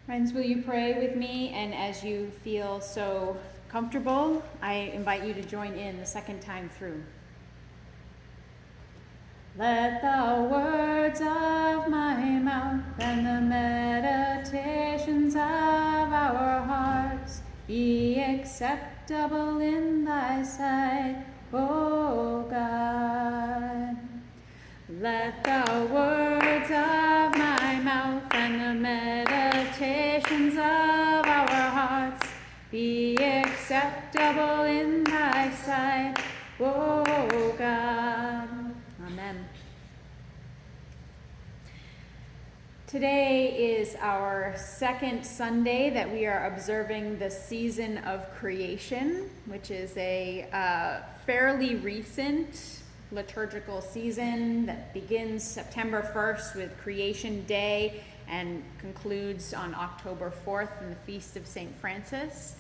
Friends, will you pray with me? And as you feel so comfortable, I invite you to join in the second time through. Let the words of my mouth and the meditations of our hearts be acceptable in thy sight, O God. Let the words of my mouth and the meditations of our hearts be acceptable in thy sight, O God. Amen. Today is our second Sunday that we are observing the season of creation, which is a fairly recent liturgical season that begins September 1st with Creation Day and concludes on October 4th in the Feast of St. Francis.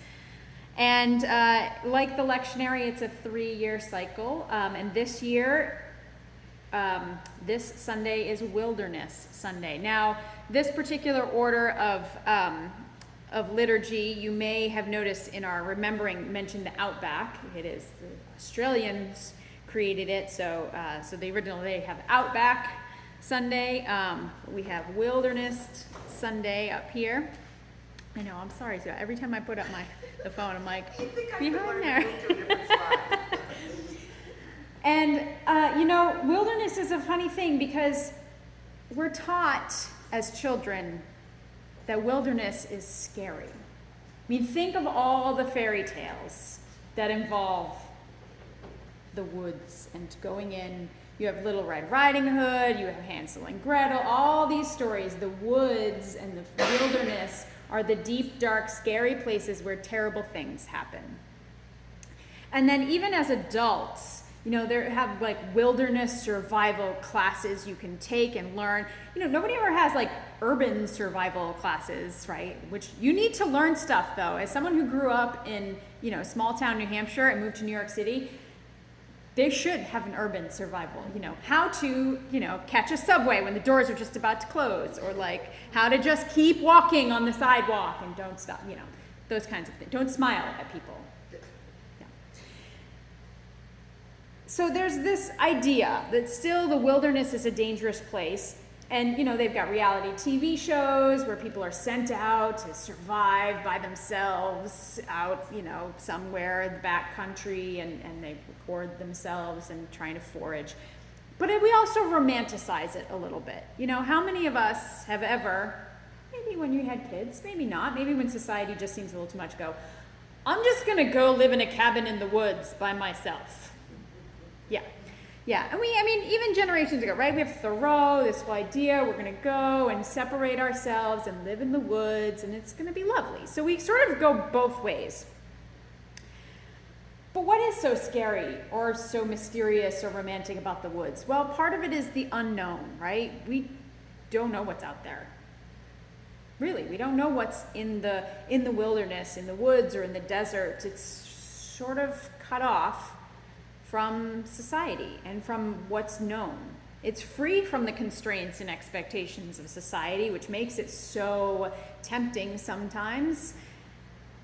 And like the lectionary, it's a 3-year cycle. And this year, this Sunday is Wilderness Sunday. Now, this particular order of liturgy, you may have noticed in our remembering mentioned the Outback. It is the Australians created it, so the original they have Outback Sunday. We have Wilderness Sunday up here. I know, I'm sorry, so every time I put up the phone, I'm like, behind there. And, wilderness is a funny thing because we're taught as children that wilderness is scary. I mean, think of all the fairy tales that involve the woods and going in. You have Little Red Riding Hood, you have Hansel and Gretel, all these stories. The woods and the wilderness are the deep, dark, scary places where terrible things happen. And then even as adults, there have like wilderness survival classes you can take and learn. Nobody ever has like urban survival classes, right? Which you need to learn stuff though. As someone who grew up in, small town New Hampshire and moved to New York City, they should have an urban survival, how to, catch a subway when the doors are just about to close, or like how to just keep walking on the sidewalk and don't stop, those kinds of things. Don't smile at people. So there's this idea that still the wilderness is a dangerous place. And, they've got reality TV shows where people are sent out to survive by themselves out, somewhere in the back country, and they record themselves and trying to forage. But we also romanticize it a little bit. How many of us have ever, maybe when you had kids, maybe not, maybe when society just seems a little too much, go, I'm just going to go live in a cabin in the woods by myself. Yeah, and even generations ago, right? We have Thoreau, this whole idea, we're going to go and separate ourselves and live in the woods, and it's going to be lovely. So we sort of go both ways. But what is so scary or so mysterious or romantic about the woods? Well, part of it is the unknown, right? We don't know what's out there. Really, we don't know what's in the wilderness, in the woods, or in the desert. It's sort of cut off from society and from what's known. It's free from the constraints and expectations of society, which makes it so tempting sometimes.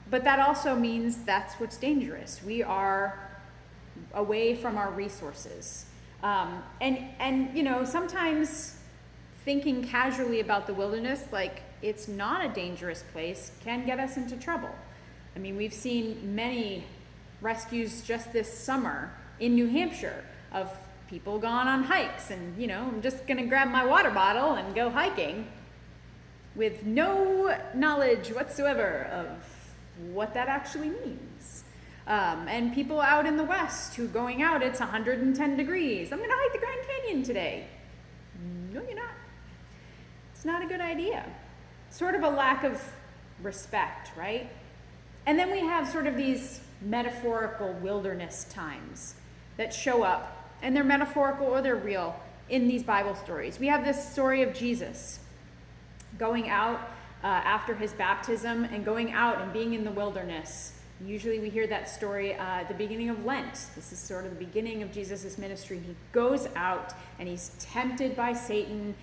But that also means that's what's dangerous. We are away from our resources. Sometimes thinking casually about the wilderness, like it's not a dangerous place, can get us into trouble. We've seen many rescues just this summer in New Hampshire of people gone on hikes and, I'm just going to grab my water bottle and go hiking with no knowledge whatsoever of what that actually means. And people out in the West who going out, it's 110 degrees. I'm going to hike the Grand Canyon today. No, you're not. It's not a good idea. Sort of a lack of respect, right? And then we have sort of these metaphorical wilderness times that show up, and they're metaphorical or they're real in these Bible stories. We have this story of Jesus going out after his baptism and going out and being in the wilderness Usually we hear that story at the beginning of Lent. This is sort of the beginning of Jesus' ministry. He goes out and he's tempted by Satan.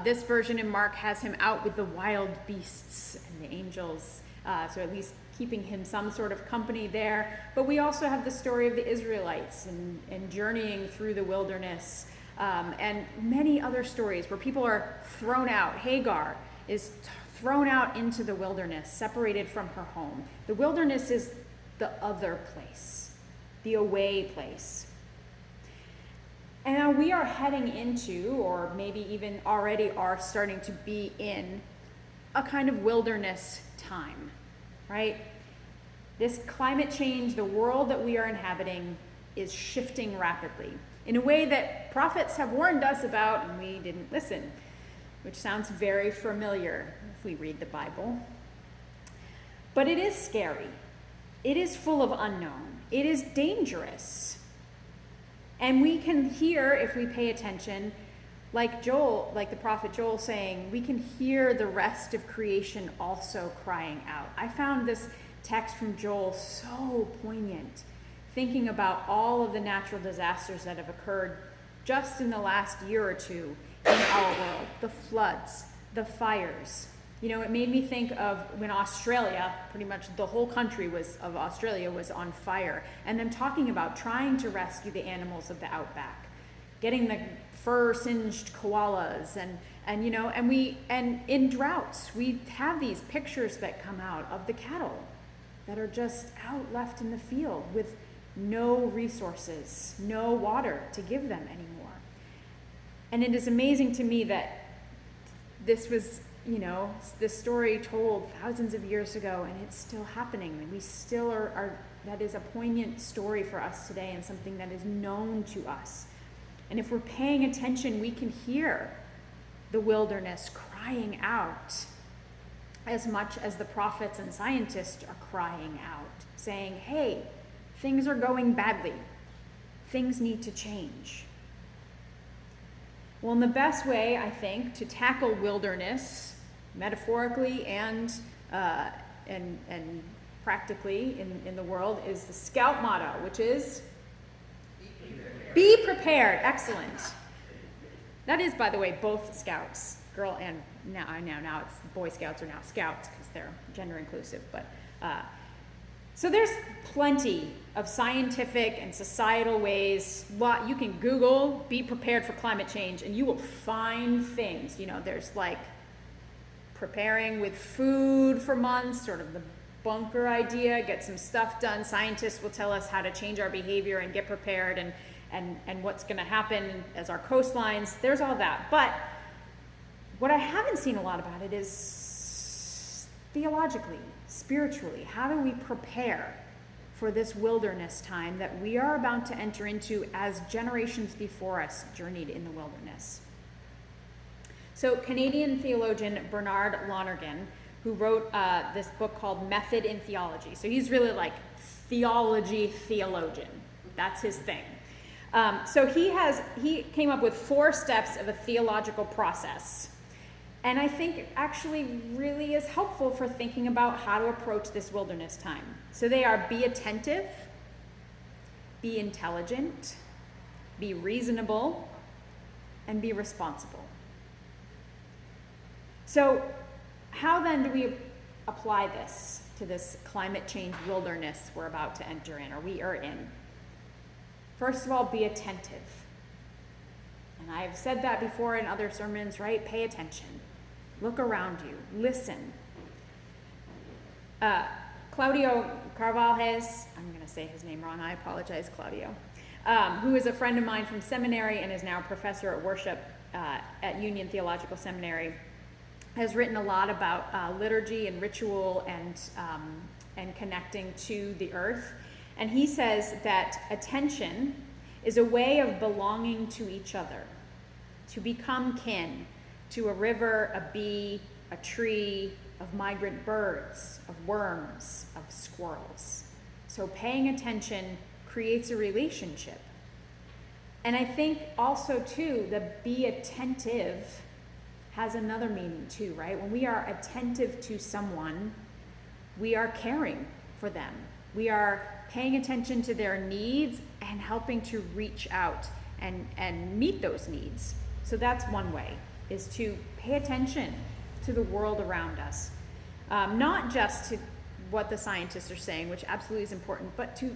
This version in Mark has him out with the wild beasts and the angels, so at least keeping him some sort of company there. But we also have the story of the Israelites and journeying through the wilderness, and many other stories where people are thrown out. Hagar is thrown out into the wilderness, separated from her home. The wilderness is the other place, the away place. And now we are heading into, or maybe even already are starting to be in, a kind of wilderness time, right? This climate change, the world that we are inhabiting, is shifting rapidly in a way that prophets have warned us about and we didn't listen, which sounds very familiar if we read the Bible. But it is scary. It is full of unknown. It is dangerous. And we can hear, if we pay attention, like the prophet Joel saying, we can hear the rest of creation also crying out. I found this text from Joel so poignant, thinking about all of the natural disasters that have occurred just in the last year or two in our world, the floods, the fires. You know, it made me think of when Australia, pretty much the whole country of Australia was on fire, and them talking about trying to rescue the animals of the outback, getting the fur-singed koalas, and in droughts, we have these pictures that come out of the cattle that are just out left in the field with no resources, no water to give them anymore. And it is amazing to me that this was, this story told thousands of years ago, and it's still happening. And we still are, that is a poignant story for us today and something that is known to us. And if we're paying attention, we can hear the wilderness crying out as much as the prophets and scientists are crying out, saying, hey, things are going badly. Things need to change. Well, and the best way, I think, to tackle wilderness, metaphorically and practically in the world, is the Scout motto, which is be prepared. Excellent. That is, by the way, both Scouts, girl and now it's Boy Scouts are now Scouts because they're gender inclusive. But so there's plenty of scientific and societal ways. You can Google "be prepared for climate change" and you will find things. There's like preparing with food for months, sort of the bunker idea, get some stuff done. Scientists will tell us how to change our behavior and get prepared and what's going to happen as our coastlines. There's all that. But what I haven't seen a lot about it is theologically, spiritually. How do we prepare for this wilderness time that we are about to enter into as generations before us journeyed in the wilderness? So Canadian theologian Bernard Lonergan, who wrote this book called Method in Theology. So he's really like theology theologian. That's his thing. So he came up with 4 steps of a theological process. And I think actually really is helpful for thinking about how to approach this wilderness time. So they are: be attentive, be intelligent, be reasonable, and be responsible. So how then do we apply this to this climate change wilderness we're about to enter in, or we are in? First of all, be attentive. And I've said that before in other sermons, right? Pay attention. Look around you. Listen. Claudio Carvalhes, I'm going to say his name wrong, I apologize, Claudio, who is a friend of mine from seminary and is now a professor at worship at Union Theological Seminary, has written a lot about liturgy and ritual and connecting to the earth. And he says that attention is a way of belonging to each other, to become kin to a river, a bee, a tree, of migrant birds, of worms, of squirrels. So paying attention creates a relationship. And I think also too, the be attentive has another meaning too, right? When we are attentive to someone, we are caring for them. We are paying attention to their needs and helping to reach out and meet those needs. So that's one way, is to pay attention to the world around us. Not just to what the scientists are saying, which absolutely is important, but to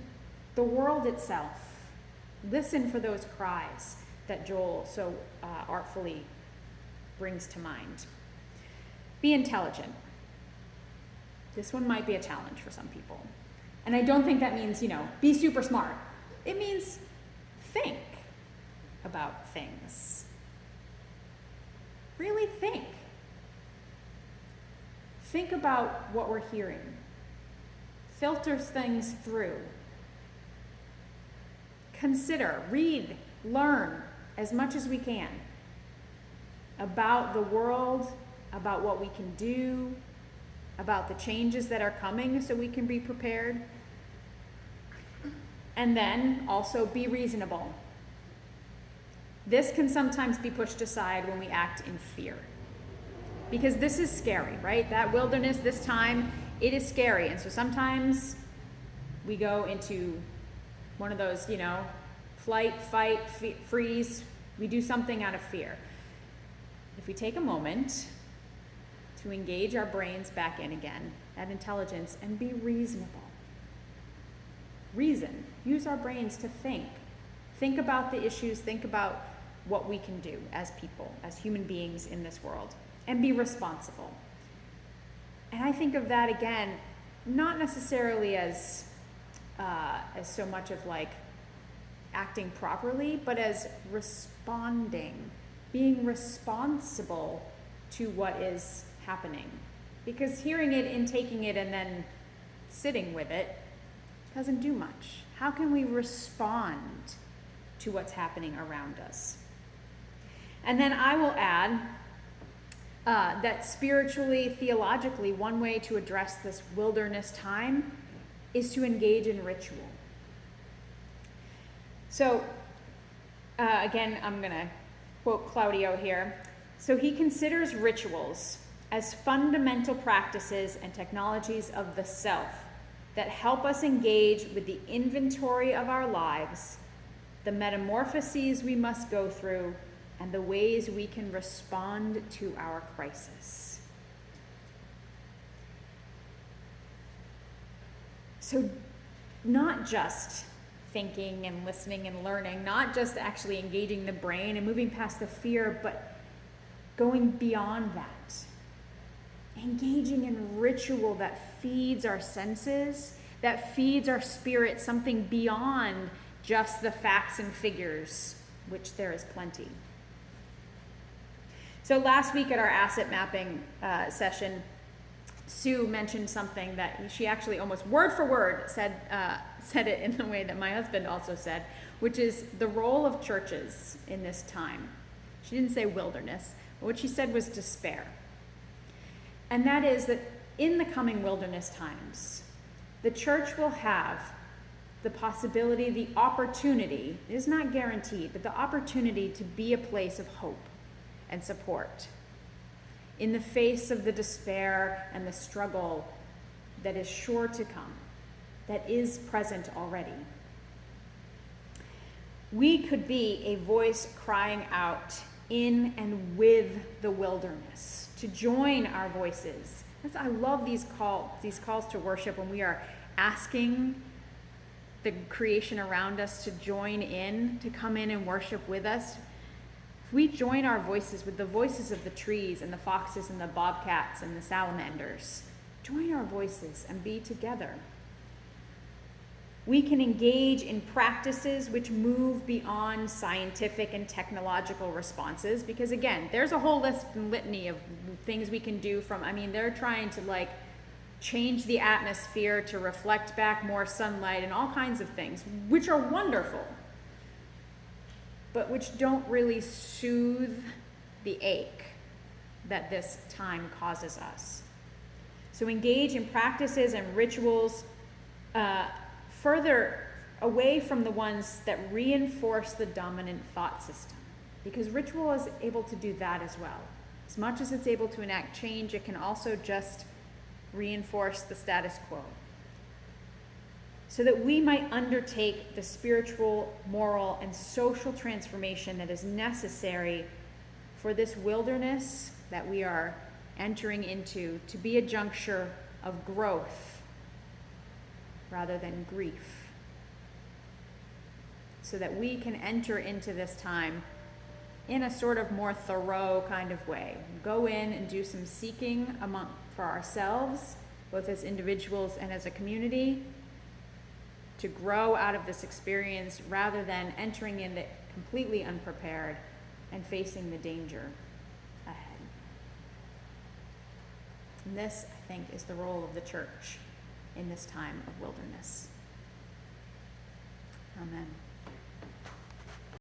the world itself. Listen for those cries that Joel so artfully brings to mind. Be intelligent. This one might be a challenge for some people. And I don't think that means, be super smart. It means think about things. Really think. Think about what we're hearing. Filter things through. Consider, read, learn as much as we can about the world, about what we can do, about the changes that are coming so we can be prepared. And then also be reasonable. This can sometimes be pushed aside when we act in fear. Because this is scary, right? That wilderness, this time, it is scary. And so sometimes we go into one of those, flight, fight, freeze. We do something out of fear. If we take a moment to engage our brains back in again, that intelligence, and be reasonable. Reason. Use our brains to think. Think about the issues. Think about what we can do as people, as human beings in this world. And be responsible. And I think of that again, not necessarily as so much of like acting properly, but as responding, being responsible to what is happening. Because hearing it and taking it and then sitting with it doesn't do much. How can we respond to what's happening around us? And then I will add that spiritually, theologically, one way to address this wilderness time is to engage in ritual. So, again, I'm going to quote Claudio here. So he considers rituals as fundamental practices and technologies of the self that help us engage with the inventory of our lives, the metamorphoses we must go through, and the ways we can respond to our crisis. So not just thinking and listening and learning, not just actually engaging the brain and moving past the fear, but going beyond that. Engaging in ritual that feeds our senses, that feeds our spirit, something beyond just the facts and figures, which there is plenty. So last week at our asset mapping session, Sue mentioned something that she actually almost word for word said it in the way that my husband also said, which is the role of churches in this time. She didn't say wilderness, but what she said was despair. And that is that in the coming wilderness times, the church will have the possibility, the opportunity, it is not guaranteed, but the opportunity to be a place of hope and support in the face of the despair and the struggle that is sure to come, that is present already. We could be a voice crying out in and with the wilderness, to join our voices. I love these calls to worship when we are asking the creation around us to join in, to come in and worship with us. If we join our voices with the voices of the trees and the foxes and the bobcats and the salamanders, join our voices and be together. We can engage in practices which move beyond scientific and technological responses, because again, there's a whole list and litany of things we can do they're trying to change the atmosphere to reflect back more sunlight and all kinds of things, which are wonderful, but which don't really soothe the ache that this time causes us. So engage in practices and rituals further away from the ones that reinforce the dominant thought system, because ritual is able to do that as well. As much as it's able to enact change, it can also just reinforce the status quo. so that we might undertake the spiritual, moral, and social transformation that is necessary for this wilderness that we are entering into to be a juncture of growth rather than grief, so that we can enter into this time in a sort of more thorough kind of way. Go in and do some seeking for ourselves, both as individuals and as a community, to grow out of this experience rather than entering in it completely unprepared and facing the danger ahead. And this, I think, is the role of the church in this time of wilderness. Amen.